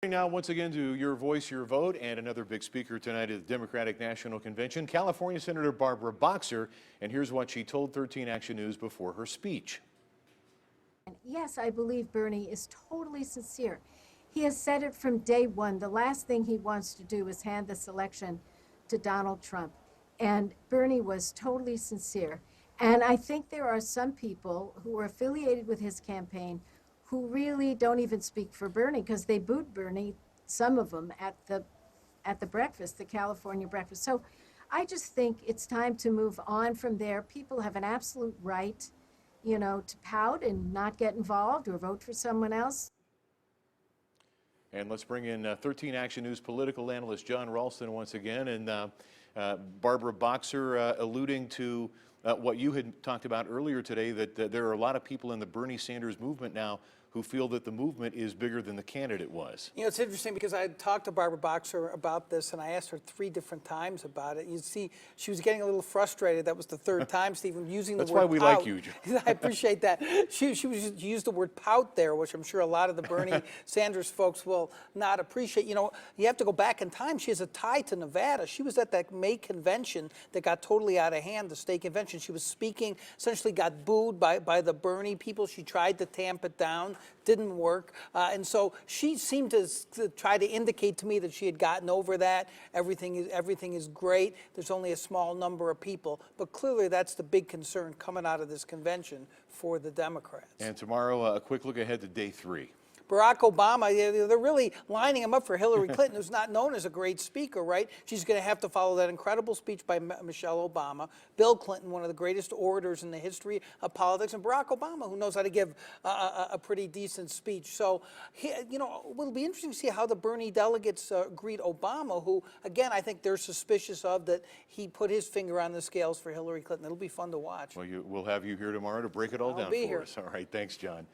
Now, once again, to Your Voice, Your Vote, and another big speaker tonight at the Democratic National Convention, California Senator Barbara Boxer, and here's what she told 13 Action News before her speech. Yes, I believe Bernie is totally sincere. He has said it from day one. The last thing he wants to do is hand this election to Donald Trump. And Bernie was totally sincere. And I think there are some people who are affiliated with his campaign who really don't even speak for Bernie because they booed Bernie, some of them, at the breakfast, the California breakfast. So I just think it's time to move on from there. People have an absolute right, to pout and not get involved or vote for someone else. And let's bring in 13 Action News political analyst Jon Ralston once again. And Barbara Boxer alluding to what you had talked about earlier today, that there are a lot of people in the Bernie Sanders movement now who feel that the movement is bigger than the candidate was. It's interesting because I talked to Barbara Boxer about this, and I asked her 3 different times about it. You see, she was getting a little frustrated. That was the 3rd time, Stephen, using the word pout. That's why we like you, Jon. I appreciate that. She used the word pout there, which I'm sure a lot of the Bernie Sanders folks will not appreciate. You have to go back in time. She has a tie to Nevada. She was at that May convention that got totally out of hand, the state convention. She was speaking, essentially got booed by the Bernie people. She tried to tamp it down. Didn't work, and so she seemed to try to indicate to me that she had gotten over that. Everything is great. There's only a small number of people, but clearly that's the big concern coming out of this convention for the Democrats. And tomorrow, a quick look ahead to day 3. Barack Obama, they're really lining him up for Hillary Clinton, who's not known as a great speaker, right? She's going to have to follow that incredible speech by Michelle Obama. Bill Clinton, one of the greatest orators in the history of politics, and Barack Obama, who knows how to give a pretty decent speech. So, it'll be interesting to see how the Bernie delegates greet Obama, who, again, I think they're suspicious of that he put his finger on the scales for Hillary Clinton. It'll be fun to watch. Well, we'll have you here tomorrow to break it all down for us. All right, thanks, Jon.